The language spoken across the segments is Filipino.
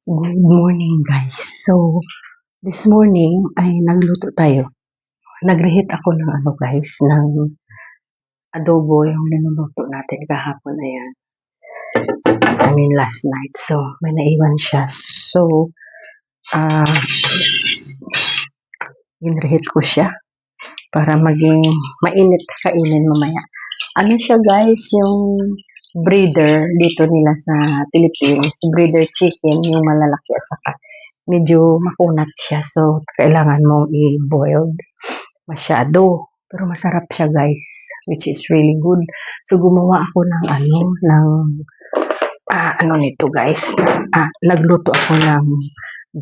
Good morning, guys. So, this morning ay nagluto tayo. Nag-reheat ako ng guys, ng adobo yung linuluto natin kahapon na yan. Last night. So, may naiwan siya. So, ah, ginreheat ko siya para maging mainit kainin mamaya. Ano siya, guys, yung breeder dito nila sa Philippines, breeder chicken, yung malalaki at saka medyo makunat siya. So, kailangan mong i-boiled masyado. Pero masarap siya, guys, which is really good. So, gumawa ako ng nito, guys. Nagluto ako ng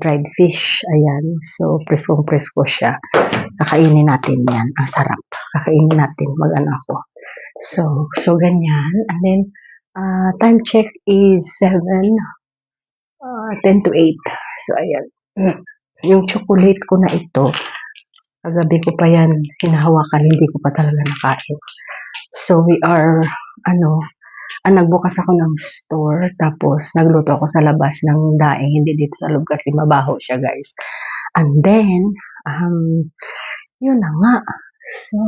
dried fish. Ayan. So, preskong-presko siya. Kakainin natin yan. Ang sarap. Kakainin natin. Ako. So, ganyan. And then, time check is 10 to 8. So, ayan. Yung chocolate ko na ito, kagabi ko pa yan hinahawakan, hindi ko pa talaga nakain. So, nagbukas ako ng store, tapos nagluto ako sa labas ng daing, hindi dito sa loob kasi mabaho siya, guys. And then, yun na nga. So,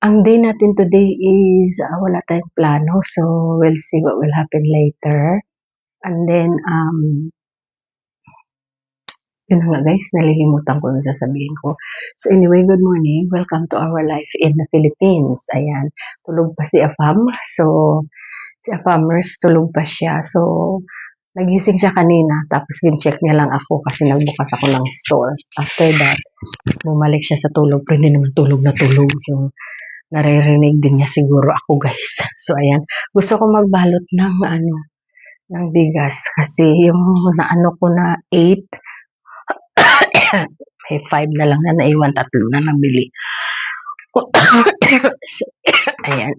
ang day natin today is, wala tayong plano, so we'll see what will happen later. And then, yun na nga, guys, nalilimutan ko yung sasabihin ko. So anyway, good morning. Welcome to our life in the Philippines. Ayan, tulog pa si Afam. So, si Afamers, tulog pa siya. So, nagising siya kanina, tapos gin-check niya lang ako kasi nagbukas ako ng store. After that, bumalik siya sa tulog, pero hindi naman tulog na tulog. Yung naririnig din niya siguro ako, guys. So, ayan. Gusto ko magbalot ng bigas kasi yung naano ko na 8, may 5 na lang na naiwan, 3 na nabili. So, ayan.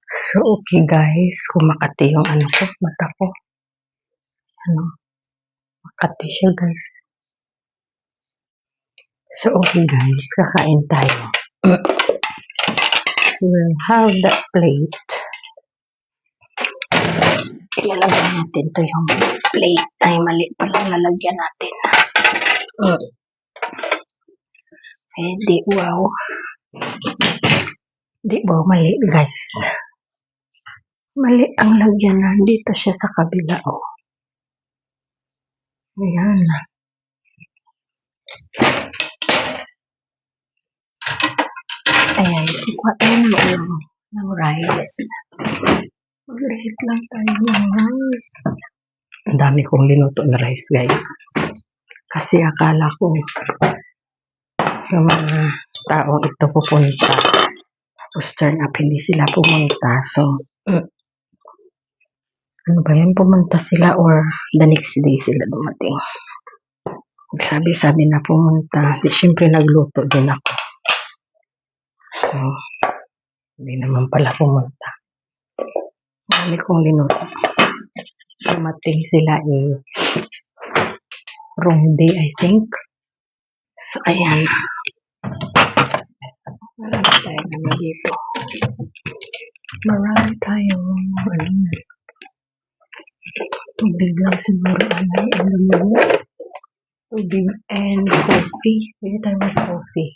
So, okay, guys, kumakati yung mata ko. Makati siya, guys. So, okay, guys, kakain tayo. We'll have that plate. Ilalagay natin to yung plate. Ay, mali palang lalagyan natin. Di wow. Di ba, mali, guys. Mali ang lagyan, nandito siya sa kabila, oh. Ayan. Ayan, kuha tayo ng rice. Mag-reheat lang tayo ng rice. Ang dami kong linuto na rice, guys. Kasi akala ko yung mga taong ito pupunta. Tapos turn up, hindi sila pumunta. So, ano ba yan, pumunta sila or the next day sila dumating. Sabi-sabi na pumunta. Di, syempre nagluto din ako. So, hindi naman pala pumunta. Dami kong linuto. Dumating sila wrong day, I think. So, ayan. Marami tayong ano dito. Marami tayong tubig lang siguro. Tubig and coffee. Pwede tayo mag-coffee.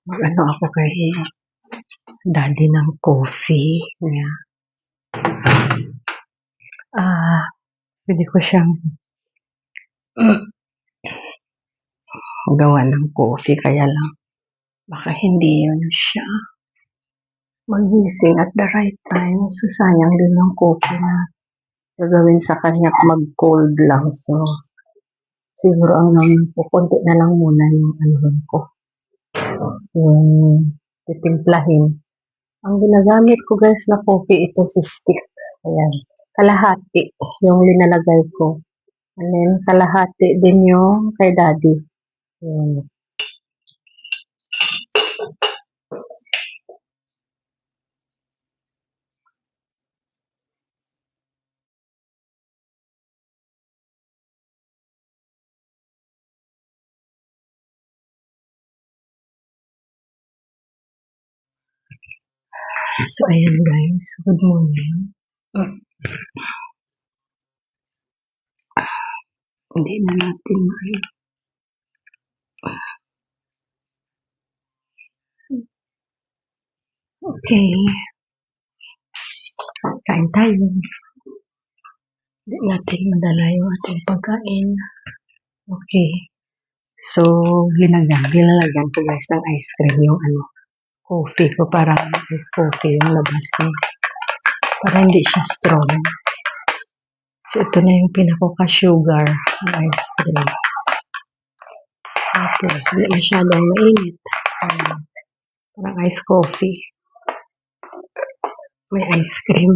Mag-ano ako kay daddy ng coffee. Yeah. Pwede ko siyang gawa ng coffee. Kaya lang, baka hindi yun siya magising at the right time. So, sayang din ng coffee na gagawin sa kanya mag-cold lang. So, siguro ang naman po, konti na lang muna yung anuhan ko. Yung titimplahin. Ang ginagamit ko guys na coffee, ito si stick. Ayan. Kalahati yung linalagay ko. And then, kalahati din yung kay daddy. Ayan. So, ayan guys. Good morning. Hindi na natin Okay. Kain tayo. Hindi natin madala yung ating pagkain. Okay. So, linalagyan ko guys ng ice cream yung coffee ko para ice coffee yung labas niya. Para hindi siya strong. So, ito na yung pinaka-sugar ng ice cream. Tapos, hindi masyadong mainit. Parang ice coffee. May ice cream.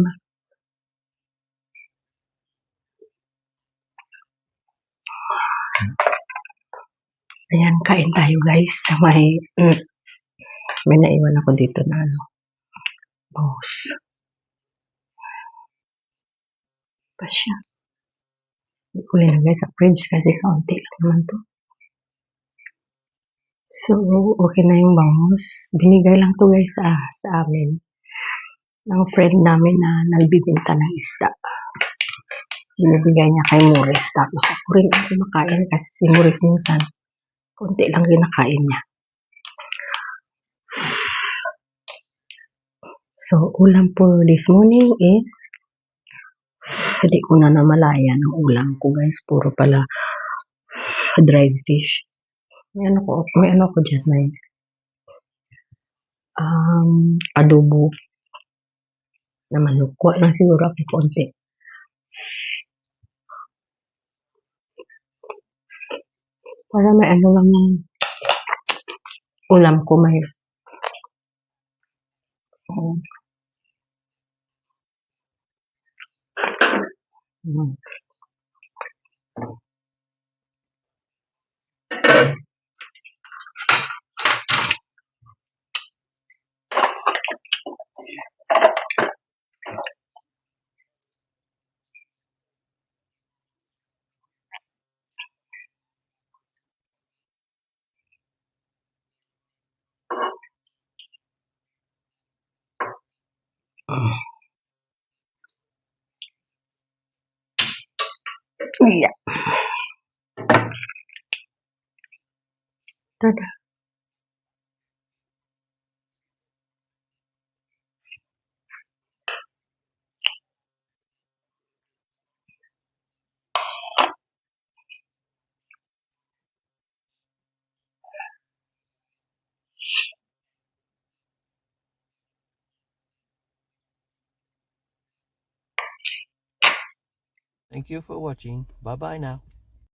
Ayan, kain tayo guys. May naiwan ako dito na boss. Pa siya. Hindi ko linagay sa fridge kasi kaunti lang naman to. So, okay na yung bangus. Binigay lang to guys sa amin. Ng friend namin na nagbibinta ng isda. Binibigay niya kay Morris. Tapos ako rin ang kumakain kasi si Morris minsan, konti lang kinakain niya. So, ulam for this morning is, hindi ko na namalaya ng ulam ko guys. Puro pala dried fish. May ano ko dyan, may adobo na manok. Kuha lang siguro ako konti. Para may ano lang yung ulam ko, may yeah. Tada. Thank you for watching. Bye bye now.